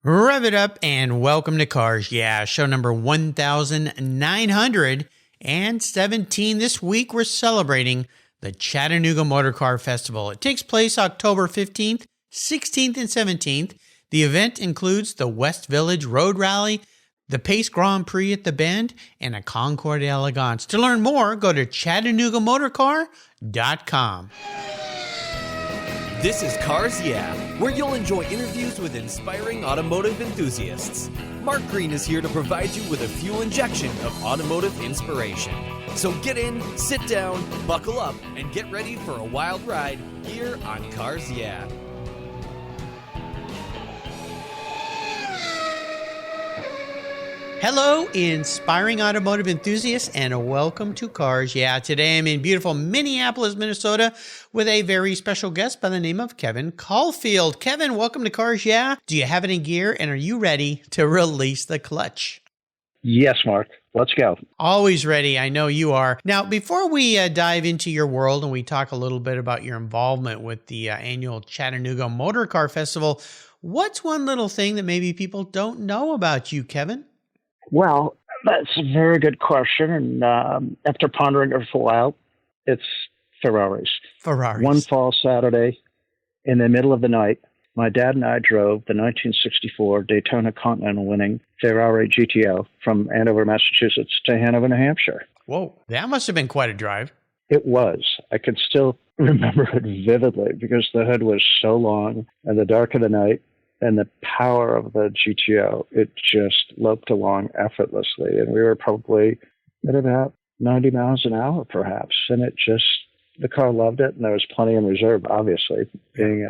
Rev it up and welcome to Cars Yeah, show number 1917. This week we're celebrating the Chattanooga Motorcar Festival. It takes place October 15th, 16th, and 17th. The event includes the West Village Road Rally, the Pace Grand Prix at the Bend, and a Concours d'Elegance. To learn more, go to ChattanoogaMotorcar.com. This is Cars Yeah, where you'll enjoy interviews with inspiring automotive enthusiasts. Mark Green is here to provide you with a fuel injection of automotive inspiration. So get in, sit down, buckle up, and get ready for a wild ride here on Cars Yeah. Hello, inspiring automotive enthusiasts, and welcome to Cars Yeah. Today I'm in beautiful Minneapolis, Minnesota, with a very special guest by the name of Kevin Caulfield. Kevin, welcome to Cars Yeah. Do you have it in gear, and are you ready to release the clutch? Yes, Mark. Let's go. Always ready. I know you are. Now, before we dive into your world and we talk a little bit about your involvement with the annual Chattanooga Motorcar Festival, what's one little thing that maybe people don't know about you, Kevin? Well, that's a very good question. And after pondering it for a while, it's Ferraris. Ferraris. One fall Saturday in the middle of the night, my dad and I drove the 1964 Daytona Continental winning Ferrari GTO from Andover, Massachusetts to Hanover, New Hampshire. Whoa, that must have been quite a drive. It was. I can still remember it vividly because the hood was so long and the dark of the night. And the power of the GTO, it just loped along effortlessly. And we were probably at about 90 miles an hour, perhaps. And the car loved it. And there was plenty in reserve, obviously, being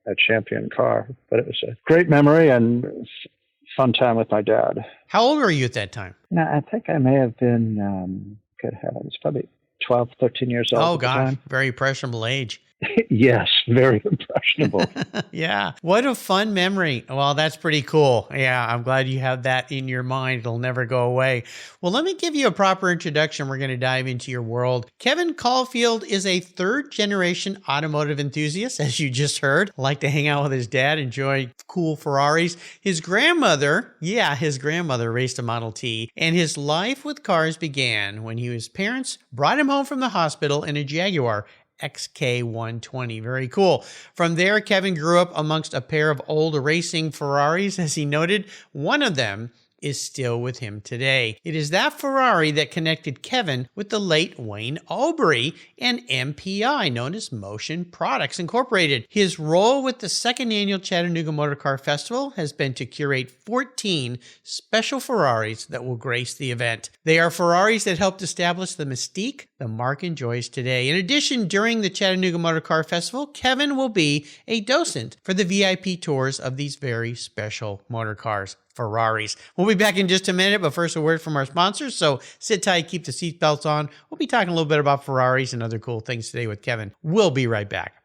a champion car. But it was a great memory and fun time with my dad. How old were you at that time? I think I may have been, good heavens, probably 12, 13 years old. Oh, God, very impressionable age. Yes, very impressionable. Yeah. What a fun memory. Well, that's pretty cool. Yeah, I'm glad you have that in your mind. It'll never go away. Well, let me give you a proper introduction. We're going to dive into your world. Kevin Caulfield is a third-generation automotive enthusiast, as you just heard. Like to hang out with his dad, enjoy cool Ferraris. His grandmother raced a Model T, and his life with cars began when his parents brought him home from the hospital in a Jaguar XK120. Very cool. From there, Kevin grew up amongst a pair of old racing Ferraris. As he noted, one of them is still with him today. It is that Ferrari that connected Kevin with the late Wayne Aubrey and MPI, known as Motion Products Incorporated. His role with the second annual Chattanooga Motorcar Festival has been to curate 14 special Ferraris that will grace the event. They are Ferraris that helped establish the mystique the marque enjoys today. In addition, during the Chattanooga Motorcar Festival, Kevin will be a docent for the VIP tours of these very special motor cars. Ferraris. We'll be back in just a minute, but first a word from our sponsors. So sit tight, keep the seatbelts on. We'll be talking a little bit about Ferraris and other cool things today with Kevin. We'll be right back.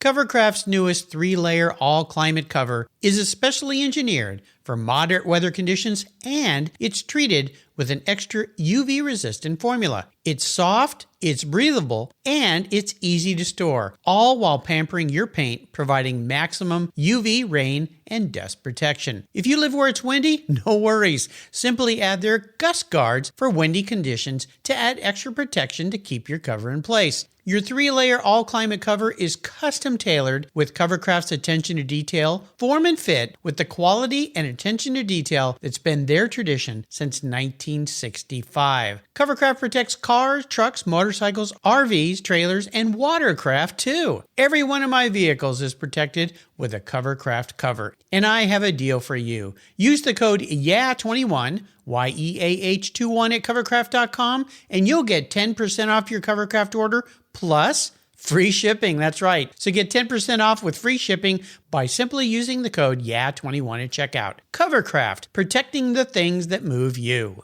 Covercraft's newest 3-layer all-climate cover is especially engineered for moderate weather conditions, and it's treated with an extra UV-resistant formula. It's soft, it's breathable, and it's easy to store, all while pampering your paint, providing maximum UV, rain, and dust protection. If you live where it's windy, no worries. Simply add their gust guards for windy conditions to add extra protection to keep your cover in place. Your 3-layer all-climate cover is custom-tailored with Covercraft's attention to detail, form and fit with the quality and attention to detail that's been their tradition since 1965. Covercraft protects cars, trucks, motorcycles, RVs, trailers, and watercraft too. Every one of my vehicles is protected with a Covercraft cover. And I have a deal for you. Use the code YEAH21, YEAH21 at covercraft.com, and you'll get 10% off your Covercraft order plus free shipping. That's right. So get 10% off with free shipping by simply using the code YEAH21 at checkout. Covercraft, protecting the things that move you.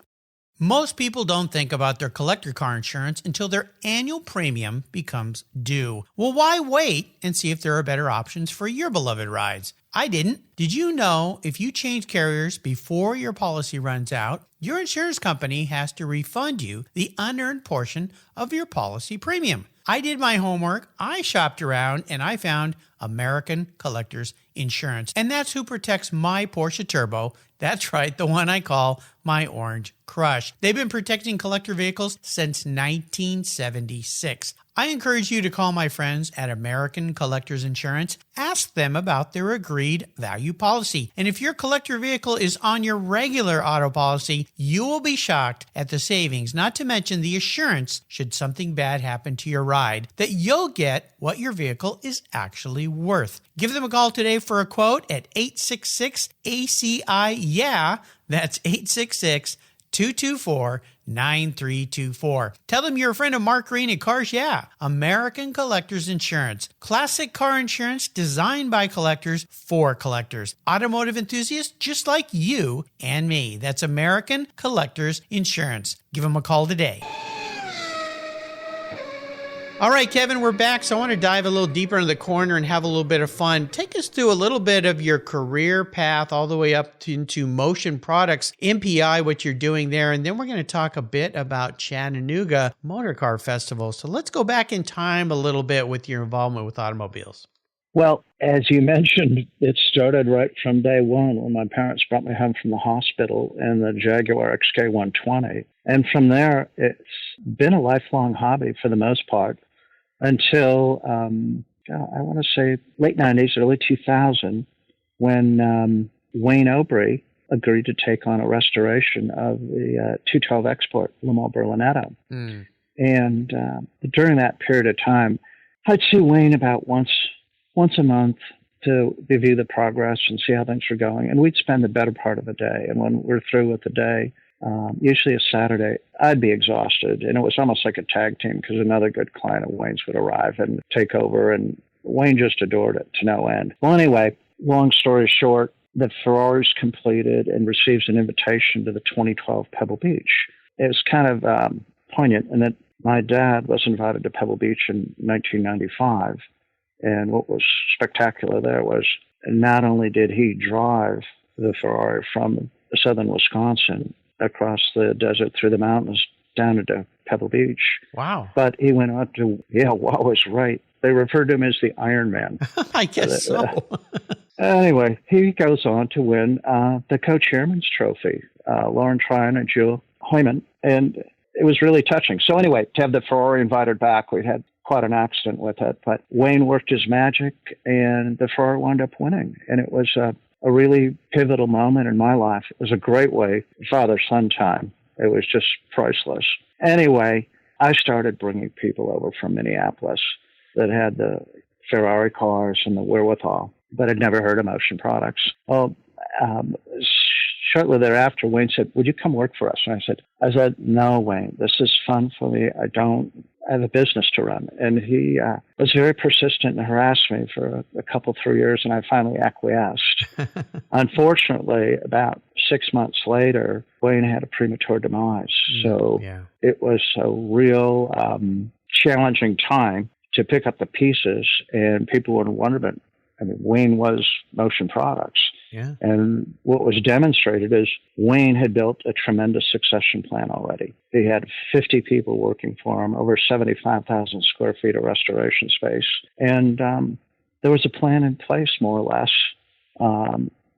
Most people don't think about their collector car insurance until their annual premium becomes due. Well, why wait and see if there are better options for your beloved rides? I didn't. Did you know if you change carriers before your policy runs out, your insurance company has to refund you the unearned portion of your policy premium? I did my homework, I shopped around, and I found American Collectors Insurance. And that's who protects my Porsche Turbo. That's right, the one I call my Orange Crush. They've been protecting collector vehicles since 1976. I encourage you to call my friends at American Collectors Insurance. Ask them about their agreed value policy. And if your collector vehicle is on your regular auto policy, you will be shocked at the savings, not to mention the assurance, should something bad happen to your ride, that you'll get what your vehicle is actually worth. Give them a call today for a quote at 866-ACI-YEAH. That's 866-224-9324. Tell them you're a friend of Mark Green at Cars Yeah! American Collectors Insurance. Classic car insurance designed by collectors for collectors. Automotive enthusiasts just like you and me. That's American Collectors Insurance. Give them a call today. All right, Kevin, we're back. So I want to dive a little deeper into the corner and have a little bit of fun. Take us through a little bit of your career path all the way up into Motion Products, MPI, what you're doing there. And then we're going to talk a bit about Chattanooga Motorcar Festival. So let's go back in time a little bit with your involvement with automobiles. Well, as you mentioned, it started right from day one when my parents brought me home from the hospital in the Jaguar XK120. And from there, it's been a lifelong hobby for the most part until, I want to say, late 90s, early 2000, when Wayne Obrey agreed to take on a restoration of the 212 Export Le Mans Berlinetto. And during that period of time, I'd see Wayne about once a month to review the progress and see how things were going. And we'd spend the better part of the day. And when we're through with the day, usually a Saturday, I'd be exhausted. And it was almost like a tag team because another good client of Wayne's would arrive and take over. And Wayne just adored it to no end. Well, anyway, long story short, the Ferrari's completed and receives an invitation to the 2012 Pebble Beach. It was kind of poignant in that my dad was invited to Pebble Beach in 1995. And what was spectacular there was not only did he drive the Ferrari from southern Wisconsin across the desert through the mountains down into Pebble Beach. Wow. But he went on to, Wow was right. They referred to him as the Iron Man. I guess so. Anyway, he goes on to win the co-chairman's trophy, Lauren Tryon and Jill Hoyman. And it was really touching. So anyway, to have the Ferrari invited back, we had quite an accident with it. But Wayne worked his magic, and the Ferrari wound up winning. And it was a really pivotal moment in my life. It was a great way, father-son time. It was just priceless. Anyway, I started bringing people over from Minneapolis that had the Ferrari cars and the wherewithal, but had never heard of Motion Products. Well, shortly thereafter, Wayne said, "Would you come work for us?" And I said, "No, Wayne, this is fun for me. I have a business to run." And he was very persistent and harassed me for a couple, 3 years, and I finally acquiesced. Unfortunately, about 6 months later, Wayne had a premature demise. So it was a real challenging time to pick up the pieces, and people were in wonderment. I mean, Wayne was Motion Products. Yeah. And what was demonstrated is Wayne had built a tremendous succession plan already. He had 50 people working for him, over 75,000 square feet of restoration space. And there was a plan in place, more or less.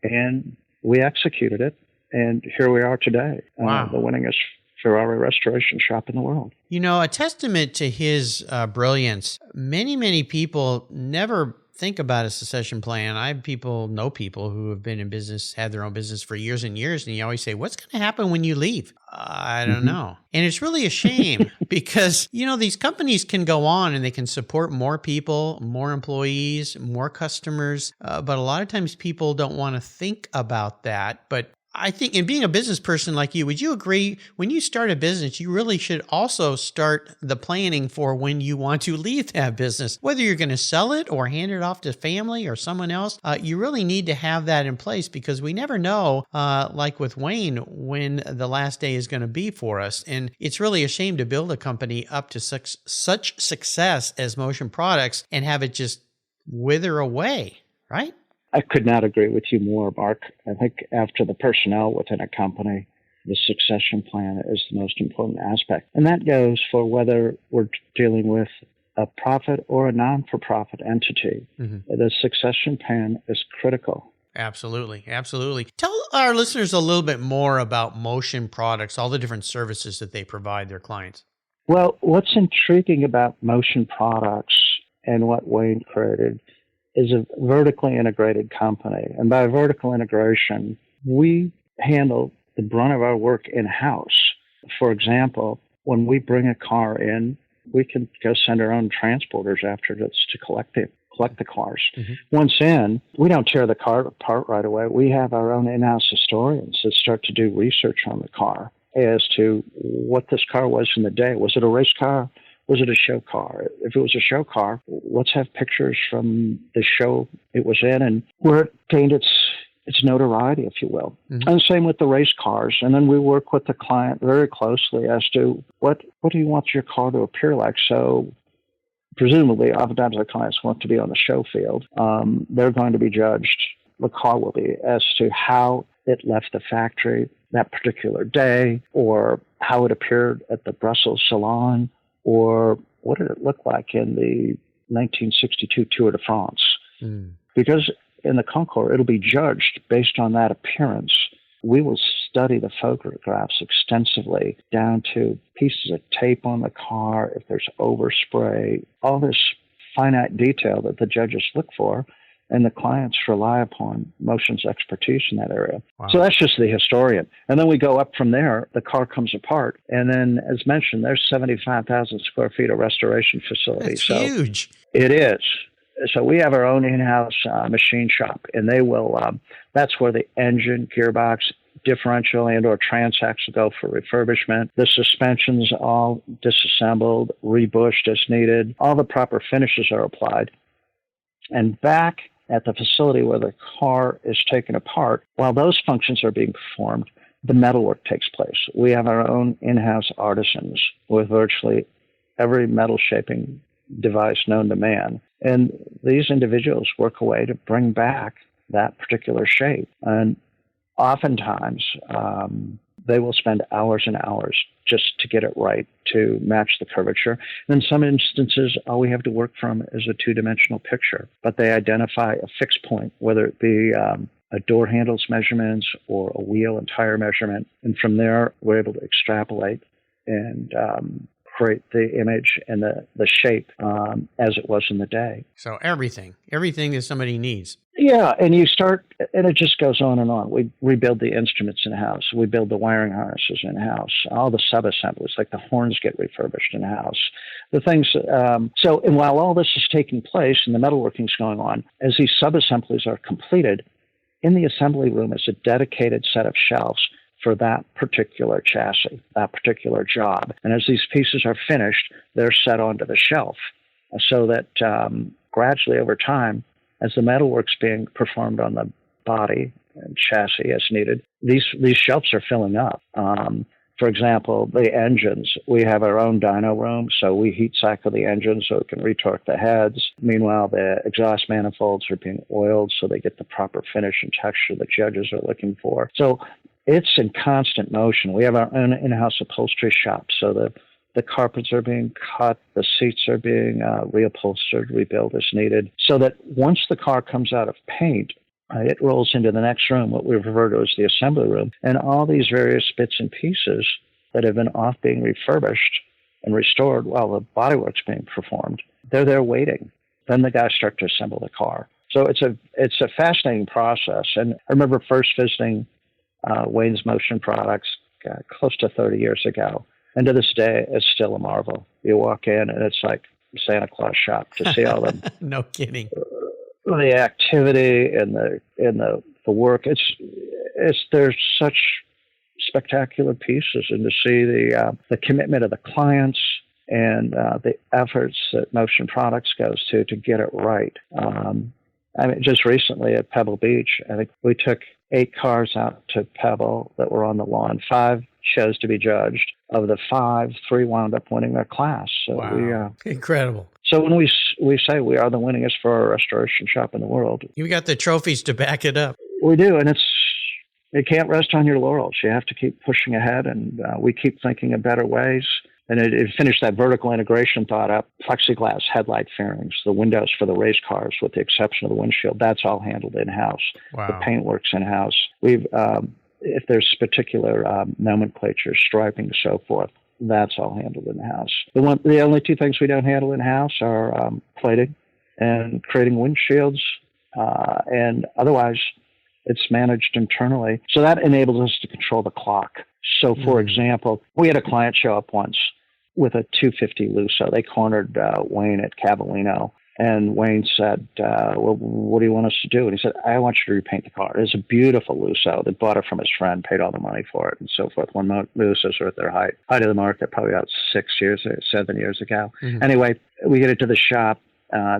And we executed it. And here we are today, Wow. The winningest Ferrari restoration shop in the world. You know, a testament to his brilliance, many people never think about a succession plan. I have know people who have been in business, had their own business for years and years, and you always say, what's going to happen when you leave? I don't know. And it's really a shame because, these companies can go on and they can support more people, more employees, more customers, but a lot of times people don't want to think about that. But I think, in being a business person like you, would you agree when you start a business, you really should also start the planning for when you want to leave that business, whether you're going to sell it or hand it off to family or someone else. You really need to have that in place because we never know, like with Wayne, when the last day is going to be for us. And it's really a shame to build a company up to such success as Motion Products and have it just wither away, right? I could not agree with you more, Mark. I think after the personnel within a company, the succession plan is the most important aspect. And that goes for whether we're dealing with a profit or a non-for-profit entity, the succession plan is critical. Absolutely. Absolutely. Tell our listeners a little bit more about Motion Products, all the different services that they provide their clients. Well, what's intriguing about Motion Products and what Wayne created is a vertically integrated company. And by vertical integration, we handle the brunt of our work in-house. For example, when we bring a car in, we can go send our own transporters after this to collect the cars. Once in, we don't tear the car apart right away. We have our own in-house historians that start to do research on the car as to what this car was in the day. Was it a race car? Was it a show car? If it was a show car, let's have pictures from the show it was in and where it gained its notoriety, if you will. And same with the race cars. And then we work with the client very closely as to what do you want your car to appear like? So presumably, oftentimes our clients want to be on the show field. They're going to be judged, the car will be, as to how it left the factory that particular day, or how it appeared at the Brussels Salon, or what did it look like in the 1962 Tour de France. Because in the Concours, it'll be judged based on that appearance. We will study the photographs extensively, down to pieces of tape on the car, if there's overspray, all this finite detail that the judges look for, and the clients rely upon Motion's expertise in that area. Wow. So that's just the historian. And then we go up from there, the car comes apart, and then, as mentioned, there's 75,000 square feet of restoration facility. That's huge. It is. So we have our own in-house machine shop, and they will, that's where the engine, gearbox, differential and or transaxle go for refurbishment. The suspension's all disassembled, rebushed as needed. All the proper finishes are applied. And back at the facility where the car is taken apart, while those functions are being performed, the metalwork takes place. We have our own in-house artisans with virtually every metal shaping device known to man. And these individuals work away to bring back that particular shape. And oftentimes, they will spend hours and hours just to get it right, to match the curvature. And in some instances, all we have to work from is a two-dimensional picture. But they identify a fixed point, whether it be a door handle's measurements or a wheel and tire measurement. And from there, we're able to extrapolate and create the image and the shape as it was in the day. So everything that somebody needs. Yeah, and you start, and it just goes on and on. We rebuild the instruments in-house. We build the wiring harnesses in-house. All the sub-assemblies, like the horns, get refurbished in-house. The things, and while all this is taking place and the metalworking's going on, as these sub-assemblies are completed, in the assembly room is a dedicated set of shelves for that particular chassis, that particular job. And as these pieces are finished, they're set onto the shelf so that gradually over time, as the metalwork's being performed on the body and chassis as needed, these shelves are filling up. For example, the engines, we have our own dyno room, so we heat cycle the engines so it can retorque the heads. Meanwhile, the exhaust manifolds are being oiled so they get the proper finish and texture the judges are looking for. So it's in constant motion. We have our own in-house upholstery shop, so the carpets are being cut, the seats are being reupholstered, rebuilt as needed, so that once the car comes out of paint, it rolls into the next room, what we refer to as the assembly room, and all these various bits and pieces that have been off being refurbished and restored while the bodywork's being performed, they're there waiting. Then the guys start to assemble the car. So it's a fascinating process. And I remember first visiting Wayne's Motion Products close to 30 years ago. And to this day, it's still a marvel. You walk in, and it's like Santa Claus shop to see all the no kidding, the activity and the work. There's such spectacular pieces, and to see the commitment of the clients and the efforts that Motion Products goes to get it right. I mean, just recently at Pebble Beach, I think we took 8 cars out to Pebble that were on the lawn. 5 chose to be judged. Of the 5, 3 wound up winning their class. So wow. Incredible. So when we say we are the winningest Ferrari restoration shop in the world, you got the trophies to back it up. We do, and you can't rest on your laurels. You have to keep pushing ahead, and we keep thinking of better ways. And it finished that vertical integration thought up. Plexiglass headlight fairings, the windows for the race cars, with the exception of the windshield, that's all handled in-house. Wow. The paintwork's in-house. We've, if there's particular nomenclature, striping, so forth, that's all handled in-house. The only two things we don't handle in-house are plating and creating windshields, and otherwise it's managed internally. So that enables us to control the clock. So, for example, we had a client show up once with a 250 Lusso. They cornered Wayne at Cavallino, and Wayne said, well, what do you want us to do? And he said, I want you to repaint the car. It's a beautiful Lusso. They bought it from his friend, paid all the money for it, and so forth. When Lussos were at their height of the market, probably about 7 years ago. Anyway, we get it to the shop.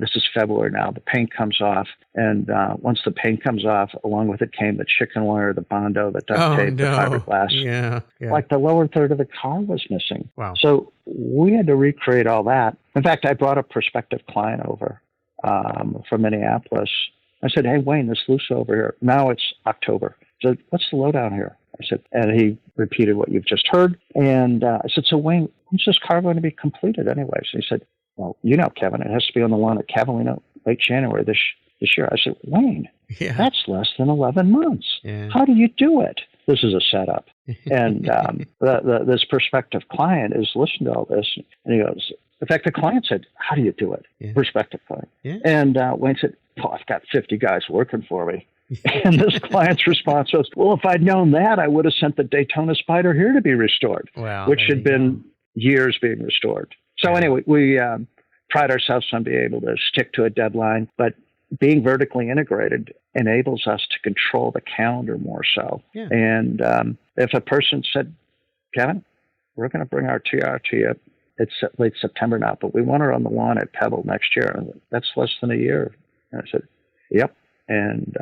This is February now. The paint comes off, and once the paint comes off, along with it came the chicken wire, the Bondo, the duct tape, the fiberglass. Yeah. Like the lower third of the car was missing. Wow. So we had to recreate all that. In fact, I brought a prospective client over from Minneapolis. I said, hey, Wayne, this Lusso over here. Now it's October. He said, what's the lowdown here? I said, and he repeated what you've just heard. And I said, so Wayne, when's this car going to be completed anyways? And he said, well, you know, Kevin, it has to be on the lawn at Cavallino late January this year. I said, Wayne, that's less than 11 months. Yeah. How do you do it? This is a setup. And this prospective client is listening to all this, and he goes, in fact, the client said, how do you do it? Yeah. Prospective client. Yeah. And Wayne said, well, I've got 50 guys working for me. And this client's response was, well, if I'd known that, I would have sent the Daytona Spider here to be restored, which had been years being restored. So anyway, we pride ourselves on being able to stick to a deadline, but being vertically integrated enables us to control the calendar more so. Yeah. And if a person said, Kevin, we're going to bring our TR to you, it's late September now, but we want her on the lawn at Pebble next year. And that's less than a year. And I said, yep. And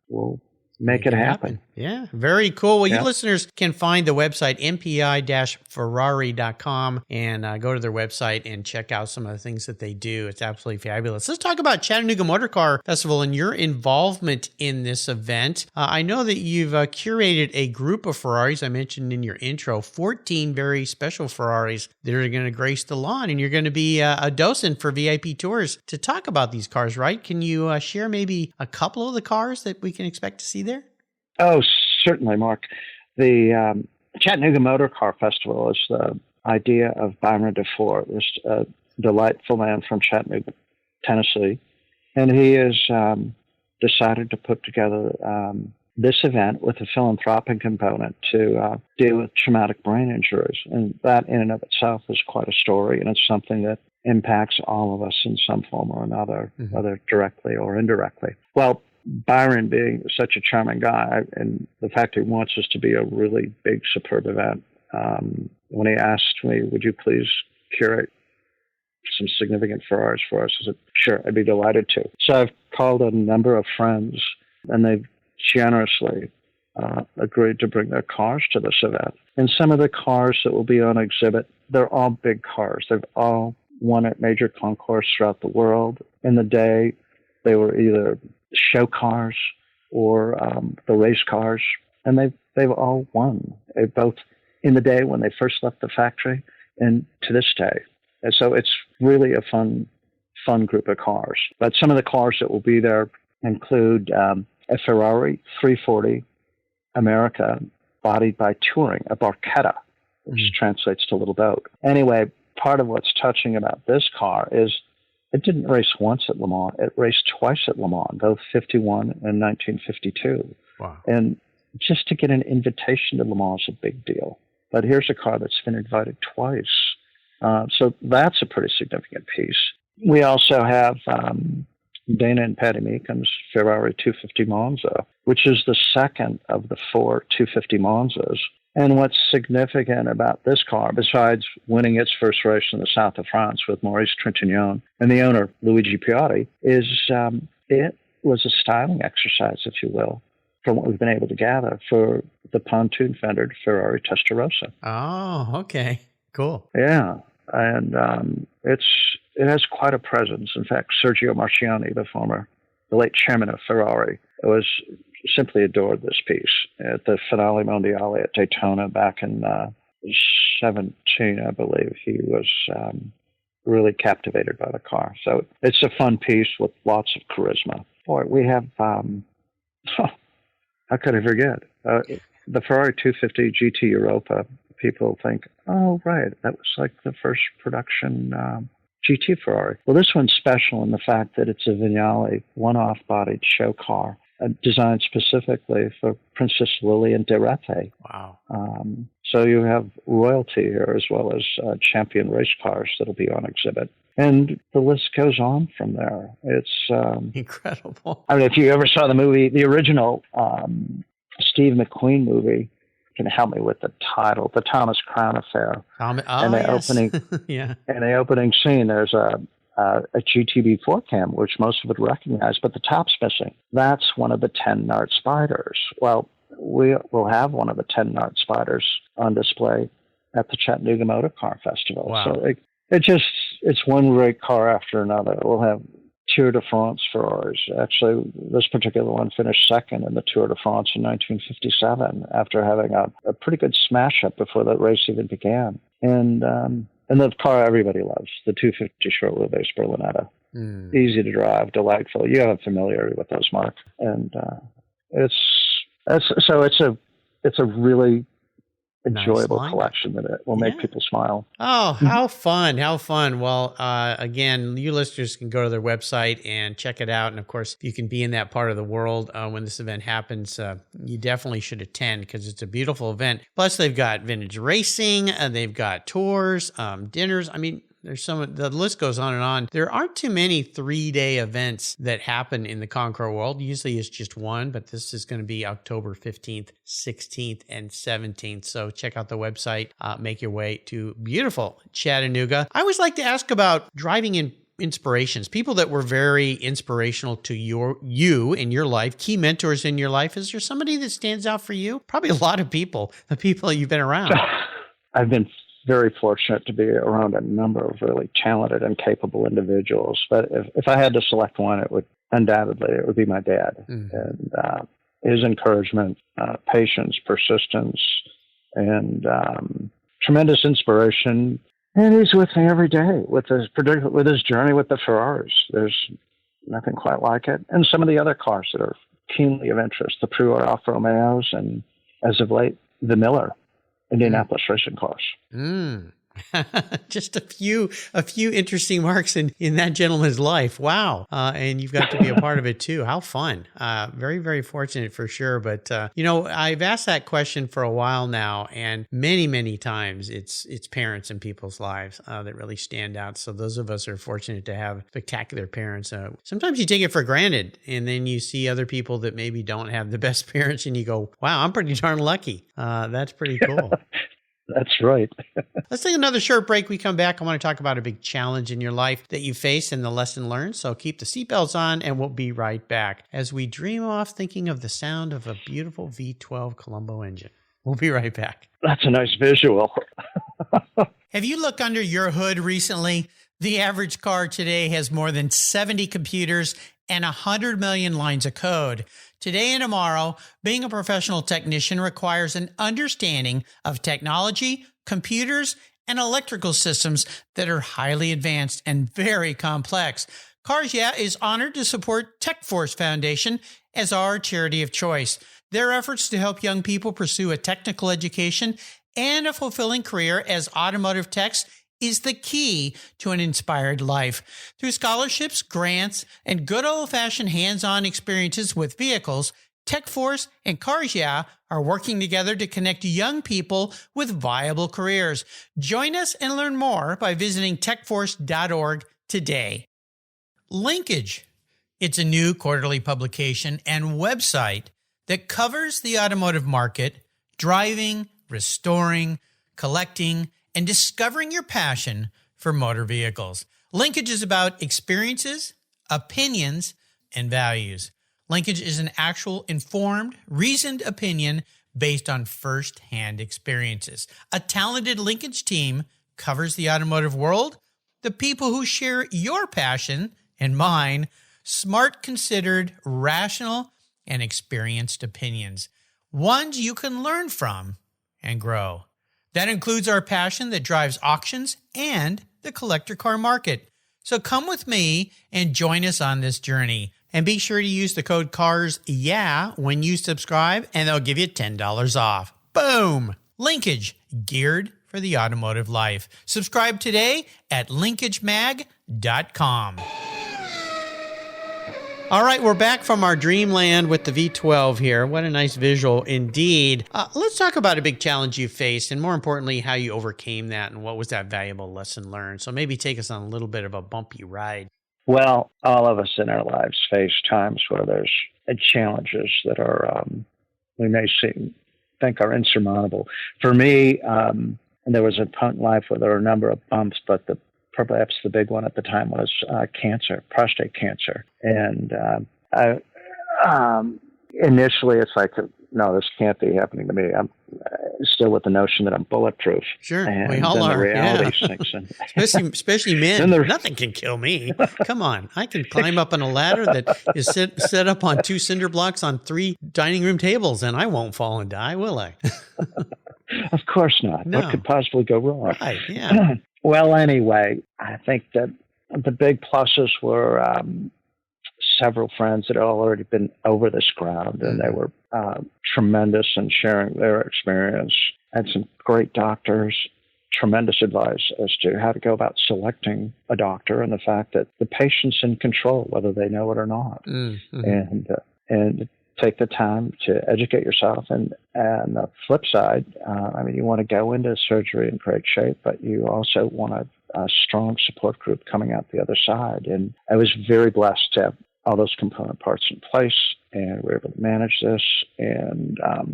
we'll make it happen. Yeah, very cool. Well, you listeners can find the website mpi-ferrari.com and go to their website and check out some of the things that they do. It's absolutely fabulous. Let's talk about Chattanooga Motorcar Festival and your involvement in this event. I know that you've curated a group of Ferraris, I mentioned in your intro, 14 very special Ferraris that are going to grace the lawn, and you're going to be a docent for VIP tours to talk about these cars, right? Can you share maybe a couple of the cars that we can expect to see there? Oh, certainly, Mark. The Chattanooga Motorcar Festival is the idea of Byron DeFore, this delightful man from Chattanooga, Tennessee. And he has decided to put together this event with a philanthropic component to deal with traumatic brain injuries. And that in and of itself is quite a story, and it's something that impacts all of us in some form or another, whether directly or indirectly. Well, Byron being such a charming guy, and the fact he wants us to be a really big, superb event, when he asked me, would you please curate some significant Ferraris for us? I said, sure, I'd be delighted to. So I've called a number of friends, and they've generously agreed to bring their cars to this event. And some of the cars that will be on exhibit, they're all big cars. They've all won at major concourse throughout the world. In the day, they were either show cars or the race cars, and they've all won, both in the day when they first left the factory and to this day. And so it's really a fun group of cars. But some of the cars that will be there include a Ferrari 340 America bodied by Touring, a Barchetta, which translates to little boat. Anyway, part of what's touching about this car is it didn't race once at Le Mans. It raced twice at Le Mans, both 51 and 1952. Wow. And just to get an invitation to Le Mans is a big deal. But here's a car that's been invited twice. So that's a pretty significant piece. We also have Dana and Patty Meekum's Ferrari 250 Monza, which is the second of the 4 250 Monzas. And what's significant about this car, besides winning its first race in the south of France with Maurice Trintignant and the owner, Luigi Piatti, is it was a styling exercise, if you will, from what we've been able to gather for the pontoon-fendered Ferrari Testarossa. Oh, okay. Cool. Yeah. And it has quite a presence. In fact, Sergio Marchionne, the late chairman of Ferrari, simply adored this piece at the Finale Mondiale at Daytona back in 17, I believe, he was really captivated by the car. So it's a fun piece with lots of charisma. Boy, we have, how could I forget? The Ferrari 250 GT Europa. People think, oh, right, that was like the first production GT Ferrari. Well, this one's special in the fact that it's a Vignale one-off bodied show car designed specifically for Princess Lilian de Rete. Wow. So you have royalty here as well as champion race cars that'll be on exhibit. And the list goes on from there. It's incredible. I mean, if you ever saw the movie, the original Steve McQueen movie, can help me with the title, The Thomas Crown Affair. Opening, yeah. In the opening scene, there's a GTB4 cam, which most would recognize, but the top's missing. That's one of the 10 Nart Spiders. Well, we will have one of the 10 Nart Spiders on display at the Chattanooga Motorcar Festival. Wow. So it's one great car after another. We'll have Tour de France Ferraris. Actually, this particular one finished second in the Tour de France in 1957 after having a pretty good smash up before the race even began. And the car everybody loves, the 250 short wheelbase Berlinetta. Easy to drive, delightful. You have familiarity with those, Mark. And it's a really enjoyable collection that it will make people smile. Oh, how fun. How fun. Well, again, you listeners can go to their website and check it out. And of course, if you can be in that part of the world when this event happens, you definitely should attend because it's a beautiful event. Plus, they've got vintage racing, they've got tours, dinners. I mean, the list goes on and on. There aren't too many 3-day events that happen in the Concours world. Usually it's just one, but this is going to be October 15th, 16th, and 17th. So check out the website, make your way to beautiful Chattanooga. I always like to ask about driving inspirations, people that were very inspirational to you in your life, key mentors in your life. Is there somebody that stands out for you? Probably a lot of people, the people you've been around. I've been very fortunate to be around a number of really talented and capable individuals. But if I had to select one, it would be my dad. And his encouragement, patience, persistence, and tremendous inspiration. And he's with me every day with his journey with the Ferraris. There's nothing quite like it. And some of the other cars that are keenly of interest, the Pruitt Alfa Romeos, and as of late, the Miller Indianapolis racing cars. Just a few interesting marks in that gentleman's life. Wow. And you've got to be a part of it too. How fun. Very, very fortunate for sure. But, I've asked that question for a while now, and many, many times it's parents in people's lives that really stand out. So those of us are fortunate to have spectacular parents. Sometimes you take it for granted, and then you see other people that maybe don't have the best parents, and you go, wow, I'm pretty darn lucky. That's pretty cool. That's right. Let's take another short break. We come back. I want to talk about a big challenge in your life that you faced and the lesson learned. So keep the seatbelts on, and we'll be right back as we dream off thinking of the sound of a beautiful V12 Colombo engine. We'll be right back. That's a nice visual. Have you looked under your hood recently? The average car today has more than 70 computers and 100 million lines of code. Today and tomorrow, being a professional technician requires an understanding of technology, computers, and electrical systems that are highly advanced and very complex. Cars Yeah! is honored to support TechForce Foundation as our charity of choice. Their efforts to help young people pursue a technical education and a fulfilling career as automotive techs is the key to an inspired life. Through scholarships, grants, and good old-fashioned hands-on experiences with vehicles, TechForce and Cars Yeah! are working together to connect young people with viable careers. Join us and learn more by visiting techforce.org today. Linkage. It's a new quarterly publication and website that covers the automotive market, driving, restoring, collecting, and discovering your passion for motor vehicles. Linkage is about experiences, opinions, and values. Linkage is an actual informed, reasoned opinion based on first-hand experiences. A talented linkage team covers the automotive world, the people who share your passion and mine, smart, considered, rational, and experienced opinions, ones you can learn from and grow. That includes our passion that drives auctions and the collector car market. So come with me and join us on this journey. And be sure to use the code CARSYEAH when you subscribe, and they'll give you $10 off. Boom! Linkage, geared for the automotive life. Subscribe today at linkagemag.com. All right, we're back from our dreamland with the V12 here. What a nice visual indeed. Let's talk about a big challenge you faced, and more importantly, how you overcame that and what was that valuable lesson learned. So maybe take us on a little bit of a bumpy ride. Well, all of us in our lives face times where there's challenges that are, we may think are insurmountable. For me, there was a point in life where there were a number of bumps, but perhaps the big one at the time was cancer, prostate cancer. And initially, it's like, no, this can't be happening to me. I'm still with the notion that I'm bulletproof. Sure, and we all then are. The reality sinks in. Especially men. Nothing can kill me. Come on, I can climb up on a ladder that is set up on 2 cinder blocks on 3 dining room tables, and I won't fall and die, will I? Of course not. No. What could possibly go wrong? Right, yeah. Well, anyway, I think that the big pluses were several friends that had already been over this ground, and they were tremendous in sharing their experience. I had some great doctors, tremendous advice as to how to go about selecting a doctor, and the fact that the patient's in control, whether they know it or not, and take the time to educate yourself. And the flip side, you want to go into surgery in great shape, but you also want a strong support group coming out the other side. And I was very blessed to have all those component parts in place, and we were able to manage this. And I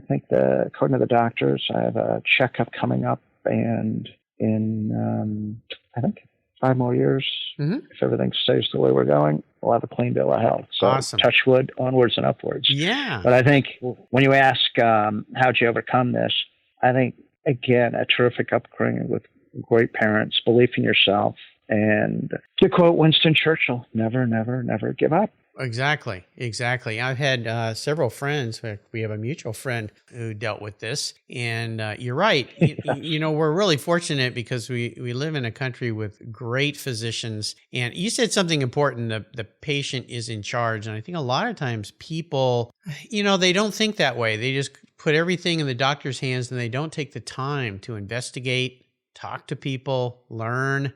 think according to the doctors, I have a checkup coming up, and in I think 5 more years, if everything stays the way we're going, we'll have a clean bill of health. So awesome. Touch wood, onwards and upwards. Yeah. But I think when you ask how'd you overcome this, I think, again, a terrific upbringing with great parents, belief in yourself, and to quote Winston Churchill, never, never, never give up. Exactly. I've had several friends. We have a mutual friend who dealt with this, and you're right. We're really fortunate because we live in a country with great physicians. And you said something important: the patient is in charge. And I think a lot of times people, they don't think that way. They just put everything in the doctor's hands, and they don't take the time to investigate, talk to people, learn.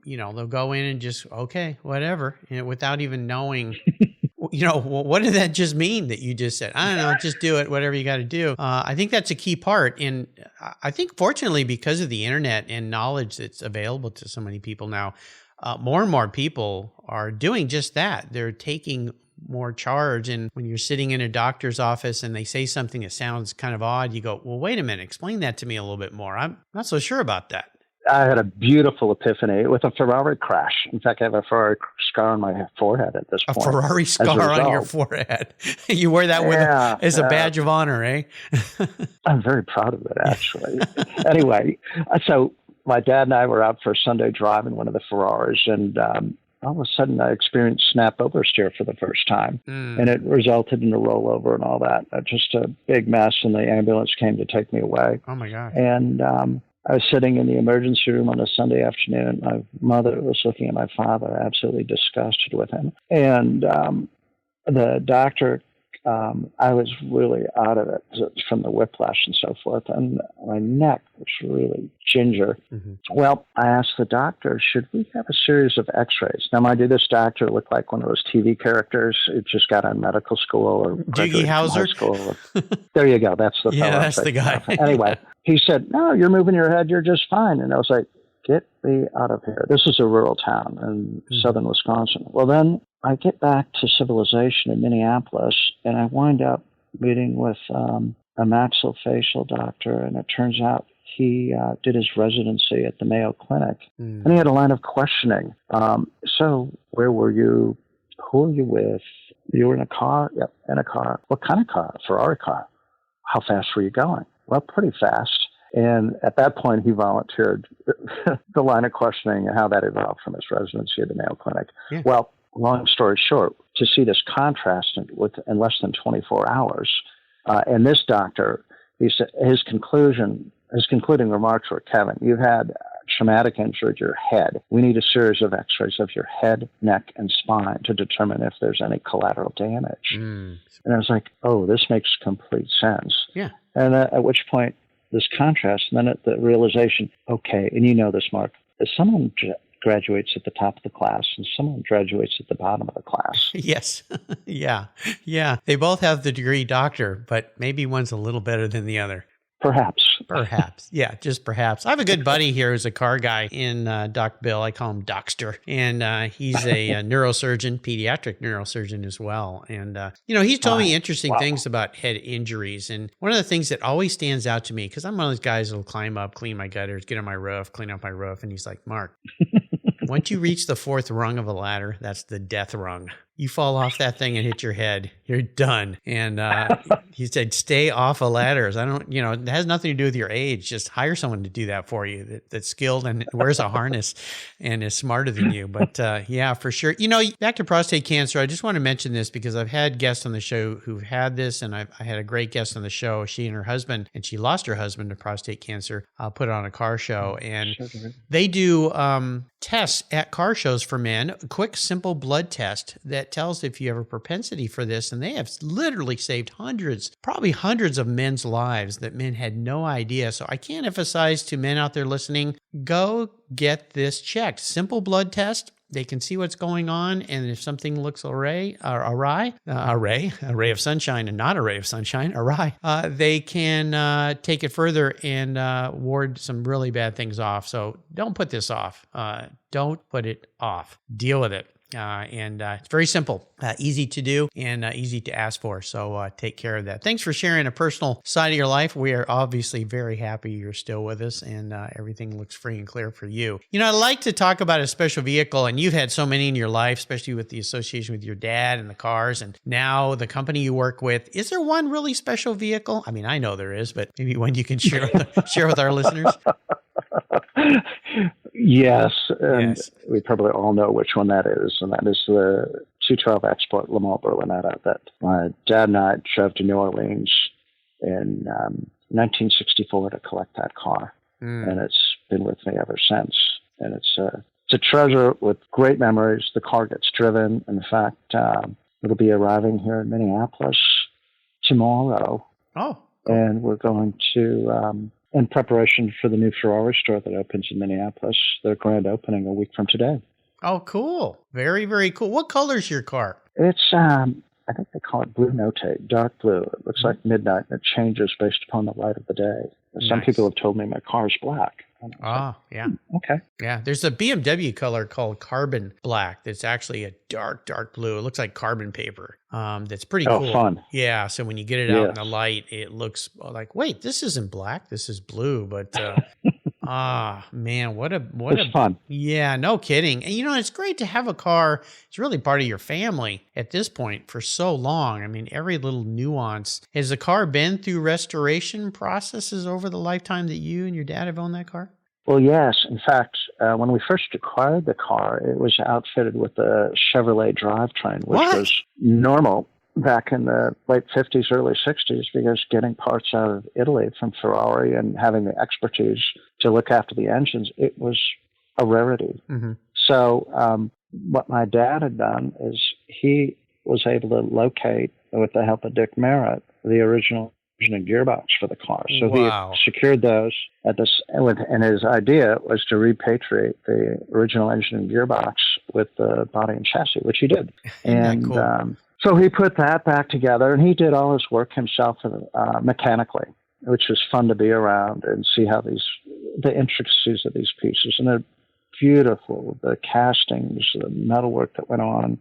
They'll go in and just, okay, whatever, without even knowing, what did that just mean that you just said? I don't know, just do it, whatever you got to do. I think that's a key part. And I think fortunately, because of the internet and knowledge that's available to so many people now, more and more people are doing just that. They're taking more charge. And when you're sitting in a doctor's office and they say something that sounds kind of odd, you go, well, wait a minute, explain that to me a little bit more. I'm not so sure about that. I had a beautiful epiphany with a Ferrari crash. In fact, I have a Ferrari scar on my forehead at this point. A Ferrari scar on your forehead. You wear that as a badge of honor, eh? I'm very proud of it, actually. Anyway, so my dad and I were out for a Sunday drive in one of the Ferraris, and all of a sudden I experienced snap oversteer for the first time, and it resulted in a rollover and all that. Just a big mess, and the ambulance came to take me away. Oh, my God. And I was sitting in the emergency room on a Sunday afternoon. My mother was looking at my father, absolutely disgusted with him. And the doctor, I was really out of it from the whiplash and so forth. And my neck was really ginger. Well, I asked the doctor, should we have a series of x-rays? Now, mind you, this doctor looked like one of those TV characters who just got out of medical school or Doogie Howser. School. There you go. That's the fellow. Yeah, that's the guy. Anyway, he said, no, you're moving your head. You're just fine. And I was like, get me out of here. This is a rural town in southern Wisconsin. Well, then I get back to civilization in Minneapolis, and I wind up meeting with a maxillofacial doctor, and it turns out he did his residency at the Mayo Clinic, and he had a line of questioning. So where were you? Who were you with? You were in a car? Yep, in a car. What kind of car? Ferrari car. How fast were you going? Well, pretty fast. And at that point, he volunteered the line of questioning and how that evolved from his residency at the Mayo Clinic. Yeah. Well, long story short, to see this contrast in less than 24 hours, and this doctor, he said his conclusion his concluding remarks were, Kevin, you've had traumatic injury to your head. We need a series of x-rays of your head, neck, and spine to determine if there's any collateral damage. And I was like, oh, this makes complete sense. Yeah. And at which point, this contrast, and then at the realization, okay, and you know this, Mark, if someone graduates at the top of the class and someone graduates at the bottom of the class. Yes. Yeah. They both have the degree doctor, but maybe one's a little better than the other. Perhaps. Yeah, just perhaps. I have a good buddy here who's a car guy in Doc Bill. I call him Docster. And he's a neurosurgeon, pediatric neurosurgeon as well. And, he's told me interesting things about head injuries. And one of the things that always stands out to me, because I'm one of those guys that'll climb up, clean my gutters, get on my roof, clean up my roof. And he's like, Mark, once you reach the fourth rung of a ladder, that's the death rung. You fall off that thing and hit your head, you're done. And he said, stay off of ladders. It has nothing to do with your age. Just hire someone to do that for you that's skilled and wears a harness and is smarter than you. But yeah, for sure. Back to prostate cancer, I just want to mention this because I've had guests on the show who've had this, and I had a great guest on the show. She and her husband, and she lost her husband to prostate cancer, put on a car show. And they do tests at car shows for men, a quick, simple blood test that tells if you have a propensity for this. And they have literally saved probably hundreds of men's lives that men had no idea. So I can't emphasize to men out there listening, go get this checked. Simple blood test. They can see what's going on, and if something looks awry, a ray of sunshine and not a ray of sunshine, awry, they can take it further and ward some really bad things off. So don't put this off. Don't put it off. Deal with it. And it's very simple, easy to do, and easy to ask for. So take care of that. Thanks for sharing a personal side of your life. We are obviously very happy you're still with us, and everything looks free and clear for you. I'd like to talk about a special vehicle, and you've had so many in your life, especially with the association with your dad and the cars, and now the company you work with. Is there one really special vehicle? I mean, I know there is, but maybe one you can share with our listeners. Yes, and we probably all know which one that is, and that is the 212 Export Le Mans Berlinetta that my dad and I drove to New Orleans in 1964 to collect that car, and it's been with me ever since. And it's a treasure with great memories. The car gets driven. In fact, it'll be arriving here in Minneapolis tomorrow. Oh, and we're going to. In preparation for the new Ferrari store that opens in Minneapolis, their grand opening a week from today. Oh, cool. Very, very cool. What color is your car? It's, I think they call it blue notate, dark blue. It looks like midnight, and it changes based upon the light of the day. Some people have told me my car is black. Yeah. Okay. Yeah, there's a BMW color called Carbon Black that's actually a dark, dark blue. It looks like carbon paper. That's pretty cool. Oh, fun. Yeah, so when you get it out in the light, it looks like, wait, this isn't black, this is blue. But man, it's fun. Yeah, no kidding. And it's great to have a car. It's really part of your family at this point for so long. I mean, every little nuance. Has the car been through restoration processes over the lifetime that you and your dad have owned that car? Well, yes. In fact, when we first acquired the car, it was outfitted with a Chevrolet drivetrain, which was normal back in the late 50s, early 60s, because getting parts out of Italy from Ferrari and having the expertise to look after the engines, it was a rarity. Mm-hmm. So what my dad had done is he was able to locate, with the help of Dick Merritt, the original engine and gearbox for the car. So he secured those and his idea was to repatriate the original engine and gearbox with the body and chassis, which he did. And cool? So he put that back together, and he did all his work himself mechanically, which was fun to be around and see how the intricacies of these pieces. And they're beautiful, the castings, the metalwork that went on.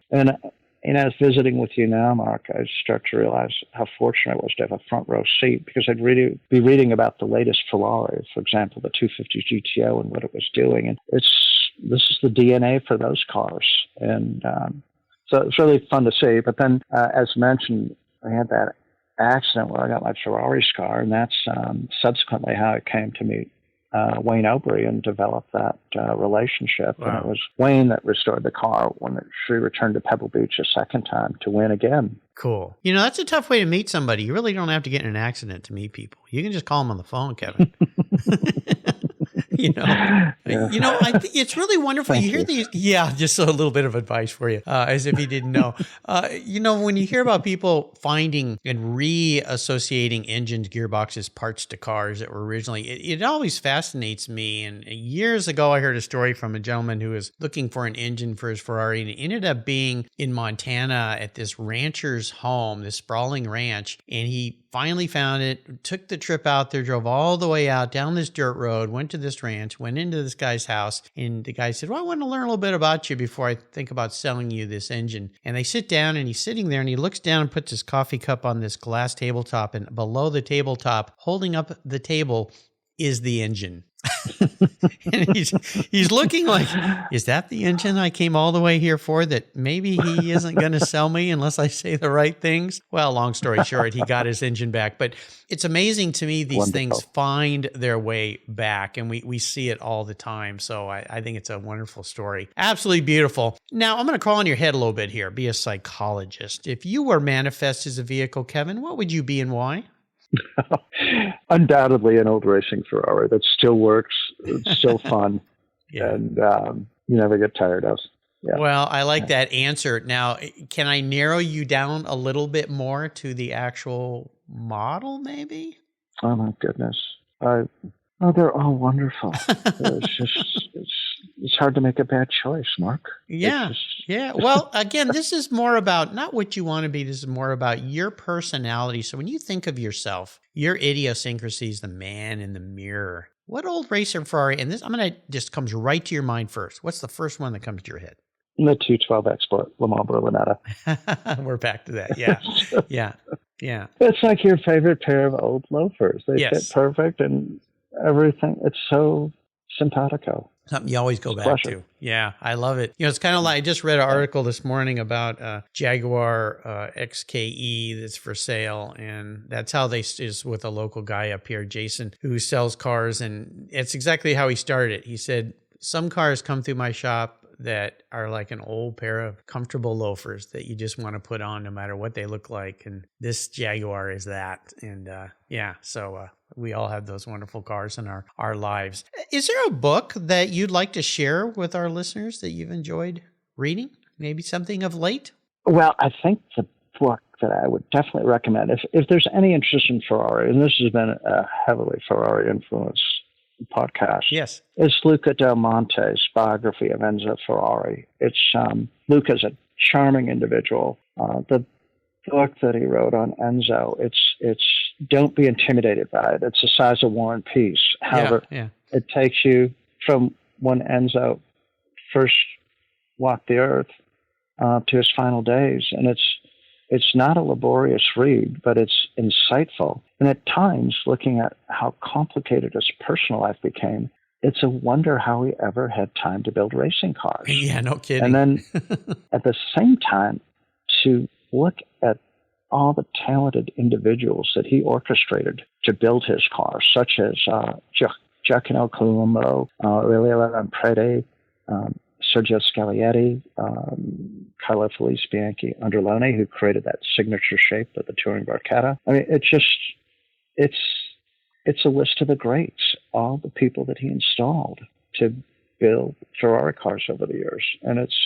And as visiting with you now, Mark, I start to realize how fortunate I was to have a front row seat, because I'd be reading about the latest Ferrari, for example, the 250 GTO and what it was doing. And this is the DNA for those cars. And so it's really fun to see. But then, as mentioned, I had that accident where I got my Ferrari scar, and that's subsequently how I came to meet Wayne Obrey and developed that relationship. Wow. And it was Wayne that restored the car when she returned to Pebble Beach a second time to win again. Cool. That's a tough way to meet somebody. You really don't have to get in an accident to meet people. You can just call them on the phone, Kevin. I think it's really wonderful. Thank You hear these, just a little bit of advice for you, as if you didn't know. When you hear about people finding and reassociating engines, gearboxes, parts to cars that were originally, it always fascinates me. And years ago, I heard a story from a gentleman who was looking for an engine for his Ferrari, and it ended up being in Montana at this rancher's home, this sprawling ranch, and he finally found it, took the trip out there, drove all the way out down this dirt road, went to this ranch, went into this guy's house, and the guy said, well, I want to learn a little bit about you before I think about selling you this engine. And they sit down, and he's sitting there, and he looks down and puts his coffee cup on this glass tabletop, and below the tabletop, holding up the table, is the engine. And he's looking like, is that the engine I came all the way here for that maybe he isn't going to sell me unless I say the right things? Well, long story short, he got his engine back. But it's amazing to me these things find their way back, and we see it all the time. So I think it's a wonderful story. Absolutely beautiful. Now, I'm going to crawl on your head a little bit here, be a psychologist. If you were manifest as a vehicle, Kevin, what would you be and why? Undoubtedly an old racing Ferrari that still works. It's still fun. And you never get tired of. Yeah. Well, I like that answer. Now, can I narrow you down a little bit more to the actual model, maybe? Oh, my goodness. They're all wonderful. It's hard to make a bad choice, Mark. Yeah. Well, again, this is more about not what you want to be. This is more about your personality. So when you think of yourself, your idiosyncrasies, the man in the mirror, what old racer Ferrari, and this, just comes right to your mind first. What's the first one that comes to your head? The 212 Export, Le Mans Berlinetta. We're back to that. Yeah. It's like your favorite pair of old loafers. They fit perfect and everything. It's so simpatico. Something you always go back to. Yeah, I love it. It's kind of like, I just read an article this morning about Jaguar XKE that's for sale. And that's how is with a local guy up here, Jason, who sells cars. And it's exactly how he started. He said, some cars come through my shop that are like an old pair of comfortable loafers that you just want to put on no matter what they look like. And this Jaguar is that. And so we all have those wonderful cars in our lives. Is there a book that you'd like to share with our listeners that you've enjoyed reading? Maybe something of late? Well, I think the book that I would definitely recommend, if there's any interest in Ferrari, and this has been a heavily Ferrari influenced podcast. Yes. It's Luca Del Monte's biography of Enzo Ferrari. It's Luca's a charming individual. The book that he wrote on Enzo, it's don't be intimidated by it. It's the size of War and Peace. However, it takes you from when Enzo first walked the earth to his final days, and it's not a laborious read, but it's insightful. And at times, looking at how complicated his personal life became, it's a wonder how he ever had time to build racing cars. Yeah, no kidding. And then at the same time, to look at all the talented individuals that he orchestrated to build his cars, such as Giacomo Colombo, Aurelio Lampredi, Sergio Scaglietti, Carlo Felice Bianchi Underlone, who created that signature shape of the Touring Barchetta. I mean, it's a list of the greats, all the people that he installed to build Ferrari cars over the years. And it's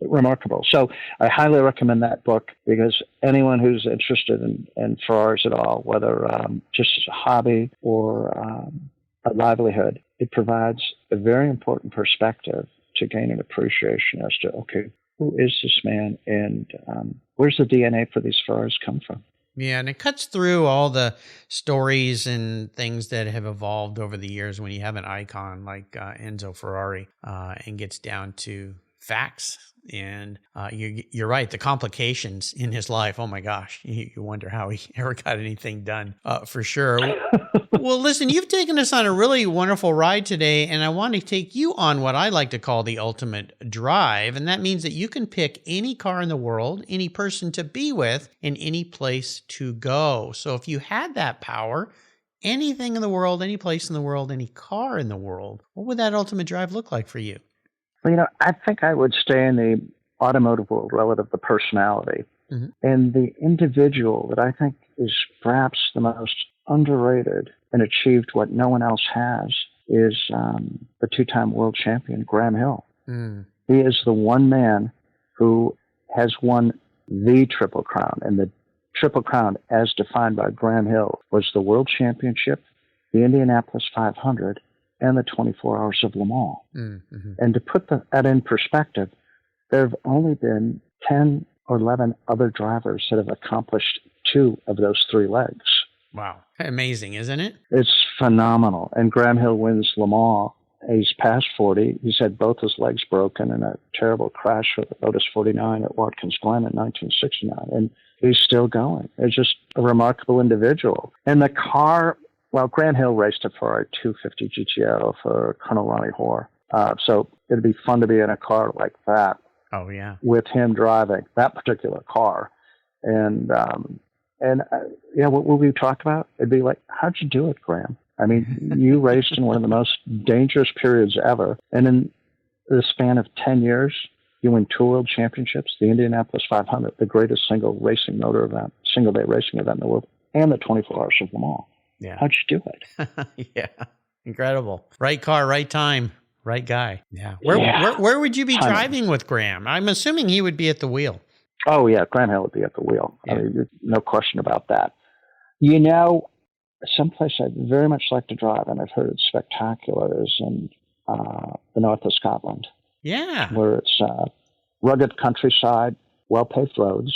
remarkable. So I highly recommend that book, because anyone who's interested in Ferraris at all, whether just as a hobby or a livelihood, it provides a very important perspective to gain an appreciation as to, okay, who is this man, and where's the DNA for these Ferraris come from? Yeah, and it cuts through all the stories and things that have evolved over the years when you have an icon like Enzo Ferrari and gets down to facts. And you're right, the complications in his life, oh my gosh, you wonder how he ever got anything done, for sure. Well, listen, you've taken us on a really wonderful ride today, and I want to take you on what I like to call the ultimate drive, and that means that you can pick any car in the world, any person to be with, and any place to go. So if you had that power anything in the world, any place in the world, any car in the world, what would that ultimate drive look like for you? Well, I think I would stay in the automotive world relative to personality. Mm-hmm. And the individual that I think is perhaps the most underrated and achieved what no one else has is the two-time world champion, Graham Hill. Mm. He is the one man who has won the Triple Crown. And the Triple Crown, as defined by Graham Hill, was the World Championship, the Indianapolis 500, and the 24 Hours of Le Mans. Mm-hmm. And to put that in perspective, there have only been 10 or 11 other drivers that have accomplished 2 of those 3 legs. Wow. Amazing, isn't it? It's phenomenal. And Graham Hill wins Le Mans. He's past 40. He's had both his legs broken in a terrible crash with a Lotus 49 at Watkins Glen in 1969. And he's still going. It's just a remarkable individual. And the car, well, Graham Hill raced a Ferrari 250 GTO for Colonel Ronnie Hoare. So it'd be fun to be in a car like that. Oh, yeah. With him driving that particular car. And what we talked about, it'd be like, how'd you do it, Graham? I mean, you raced in one of the most dangerous periods ever. And in the span of 10 years, you win 2 world championships, the Indianapolis 500, the greatest single day racing event in the world, and the 24 Hours of Le Mans. Yeah. How'd you do it? Yeah. Incredible. Right car, right time, right guy. Yeah. Where would you be driving with Graham? I'm assuming he would be at the wheel. Oh, yeah. Graham Hill would be at the wheel. Yeah. I mean, no question about that. You know, someplace I'd very much like to drive, and I've heard it's spectacular, is in the north of Scotland. Yeah. Where it's rugged countryside, well-paved roads,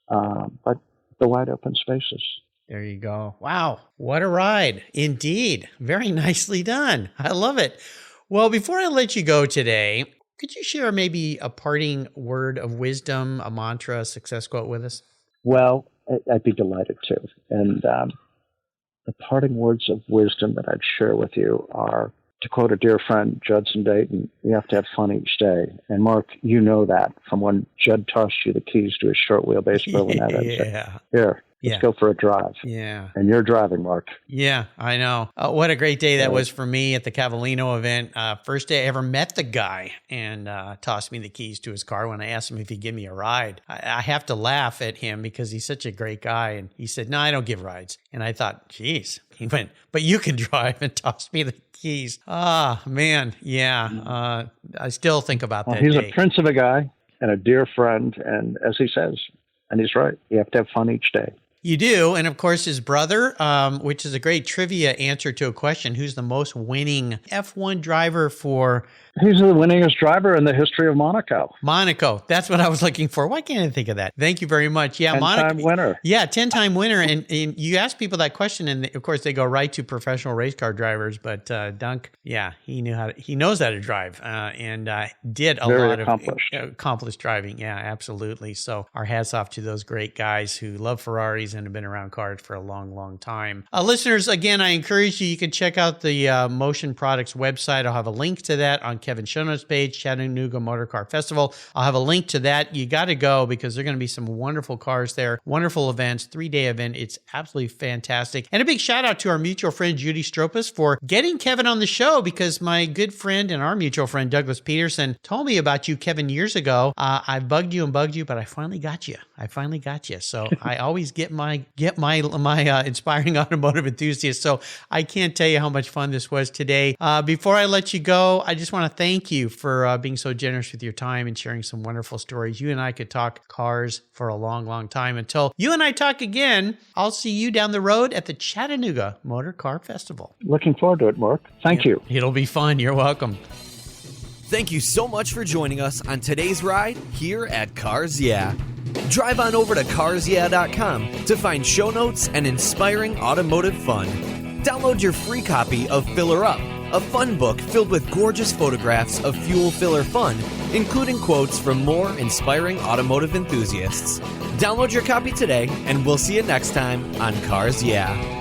but the wide open spaces. There you go. Wow. What a ride. Indeed. Very nicely done. I love it. Well, before I let you go today, could you share maybe a parting word of wisdom, a mantra, a success quote with us? Well, I'd be delighted to. And the parting words of wisdom that I'd share with you are, to quote a dear friend, Judson Dayton, you have to have fun each day. And Mark, you know that from when Judd tossed you the keys to his short wheelbase Berlinetta. Yeah. Here, let's go for a drive. Yeah. And you're driving, Mark. Yeah, I know. What a great day that was for me at the Cavallino event. First day I ever met the guy, and tossed me the keys to his car when I asked him if he'd give me a ride. I have to laugh at him because he's such a great guy. And he said, no, I don't give rides. And I thought, geez. He went, but you can drive, and tossed me the keys. Ah, man. Yeah. I still think about that he's day. A prince of a guy and a dear friend. And as he says, and he's right, you have to have fun each day. You do. And of course, his brother, which is a great trivia answer to a question, who's the most winning F1 driver for... He's the winningest driver in the history of Monaco. Monaco. That's what I was looking for. Why can't I think of that? Thank you very much. Yeah, 10-time winner. Yeah, 10-time winner. And you ask people that question, and of course, they go right to professional race car drivers. But Dunk, yeah, he knows how to drive and did a lot of accomplished driving. Yeah, absolutely. So our hats off to those great guys who love Ferraris and have been around cars for a long, long time. Listeners, again, I encourage you. You can check out the Motion Products website. I'll have a link to that on Kevin's show notes page, Chattanooga Motorcar Festival. I'll have a link to that. You got to go because there are going to be some wonderful cars there, wonderful events, 3-day event. It's absolutely fantastic. And a big shout out to our mutual friend, Gt Europa, for getting Kevin on the show because my good friend and our mutual friend, Douglas Peterson, told me about you, Kevin, years ago. I bugged you, but I finally got you. So I always get my inspiring automotive enthusiast. So I can't tell you how much fun this was today. Before I let you go, I just want to thank you for being so generous with your time and sharing some wonderful stories. You and I could talk cars for a long, long time. Until you and I talk again, I'll see you down the road at the Chattanooga Motor Car Festival. Looking forward to it, Mark. Thank you. It'll be fun. You're welcome. Thank you so much for joining us on today's ride here at Cars Yeah. Drive on over to carsyeah.com to find show notes and inspiring automotive fun. Download your free copy of Filler Up, a fun book filled with gorgeous photographs of fuel filler fun, including quotes from more inspiring automotive enthusiasts. Download your copy today, and we'll see you next time on Cars Yeah.